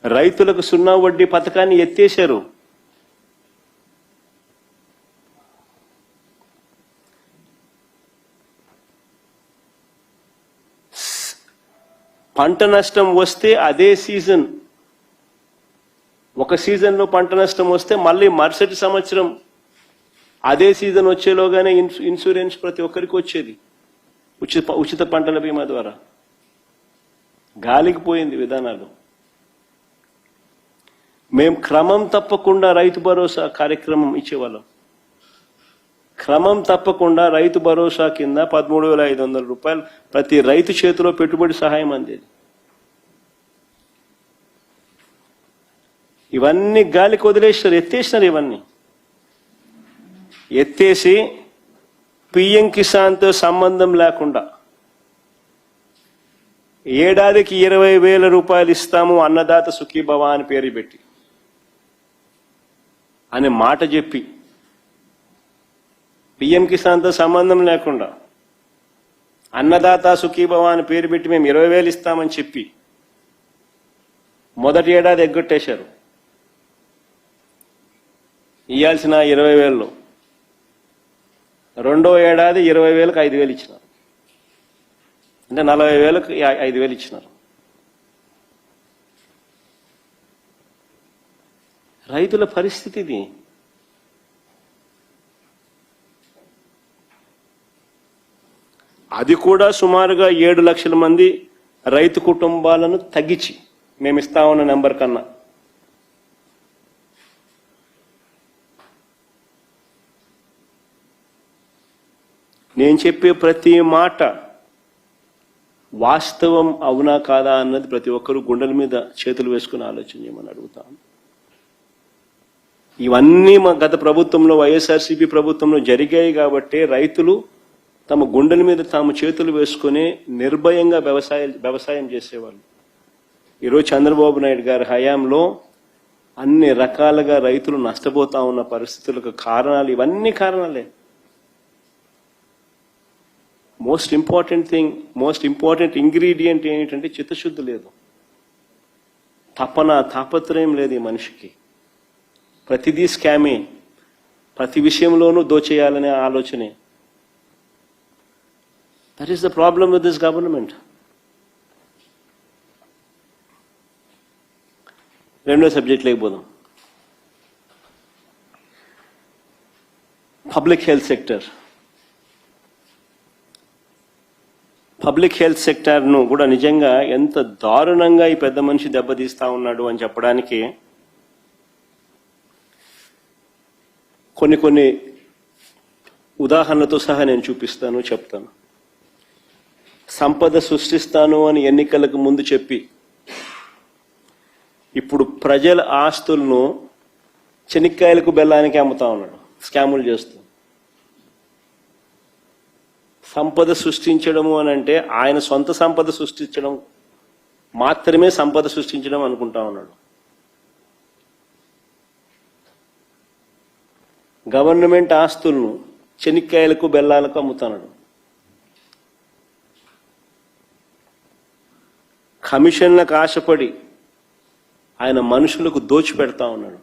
రైతులకు 0 వడ్డీ పథకాన్ని ఎత్తేశారు. పంట నష్టం వస్తే అదే సీజన్, ఒక సీజన్లో పంట నష్టం వస్తే మళ్ళీ మరుసటి సంవత్సరం అదే సీజన్ వచ్చేలోగానే ఇన్సూరెన్స్ ప్రతి ఒక్కరికి వచ్చేది, ఉచిత పంటల బీమా ద్వారా. గాలికి పోయింది విధానాలు. మేము క్రమం తప్పకుండా రైతు భరోసా కార్యక్రమం ఇచ్చేవాళ్ళం. క్రమం తప్పకుండా రైతు భరోసా కింద 13,500 రూపాయలు ప్రతి రైతు చేతిలో పెట్టుబడి సహాయం అందేది. ఇవన్నీ గాలికి వదిలేసారు, ఎత్తేసినారు. ఇవన్నీ ఎత్తేసి పిఎం కిసాన్తో సంబంధం లేకుండా ఏడాదికి 20,000 రూపాయలు ఇస్తాము అన్నదాత సుఖీభవ అని పేరు పెట్టి అనే మాట చెప్పి, పిఎం కిసాన్తో సంబంధం లేకుండా అన్నదాత సుఖీభవ అని పేరు పెట్టి మేము 20,000 ఇస్తామని చెప్పి మొదటి ఏడాది ఎగ్గొట్టేశారు. ఇయ్యాల్సిన 20,000లో రెండో ఏడాది 20,000కు 5,000 ఇచ్చినారు. అంటే 40,000కు 5,000 ఇచ్చినారు. రైతుల పరిస్థితి ఇది. అది కూడా సుమారుగా 7 లక్షల మంది రైతు కుటుంబాలను తగ్గించి మేము ఇస్తా ఉన్న నెంబర్ కన్నా. నేను చెప్పే ప్రతి మాట వాస్తవం అవునా కాదా అన్నది ప్రతి ఒక్కరూ గుండెల మీద చేతులు వేసుకుని ఆలోచన చేయమని అడుగుతాను. ఇవన్నీ మా గత ప్రభుత్వంలో, వైఎస్ఆర్సీపీ ప్రభుత్వంలో జరిగాయి కాబట్టి రైతులు తమ గుండెల మీద తాము చేతులు వేసుకుని నిర్భయంగా వ్యవసాయం చేసేవాళ్ళు. ఈరోజు చంద్రబాబు నాయుడు గారి హయాంలో అన్ని రకాలుగా రైతులు నష్టపోతా ఉన్న పరిస్థితులకు కారణాలు ఇవన్నీ కారణాలే. మోస్ట్ ఇంపార్టెంట్ ఇంగ్రీడియంట్ ఏంటంటే చిత్తశుద్ధి లేదు, తాపత్రయం లేదు ఈ మనిషికి. ప్రతిదీ స్కామే, ప్రతి విషయంలోనూ దోచేయాలనే ఆలోచనే. That is the problem with this government. రెండో సబ్జెక్ట్ లేకపోదాం. Public health sector. Public health సెక్టార్ను కూడా నిజంగా ఎంత దారుణంగా ఈ పెద్ద మనిషి దెబ్బతీస్తా ఉన్నాడు అని చెప్పడానికి కొన్ని ఉదాహరణలతో సహా నేను చెప్తాను. సంపద సృష్టిస్తాను అని ఎన్నికలకు ముందు చెప్పి ఇప్పుడు ప్రజల ఆస్తులను చెనిక్కాయలకు బెల్లానికి అమ్ముతా ఉన్నాడు, స్కాములు చేస్తూ. సంపద సృష్టించడము అని అంటే ఆయన సొంత సంపద సృష్టించడం మాత్రమే సంపద సృష్టించడం అనుకుంటా ఉన్నాడు. గవర్నమెంట్ ఆస్తులను చెనిక్కాయలకు బెల్లాలకు అమ్ముతున్నాడు. కమిషన్లకు ఆశపడి ఆయన మనుషులకు దోచిపెడతా ఉన్నాడు.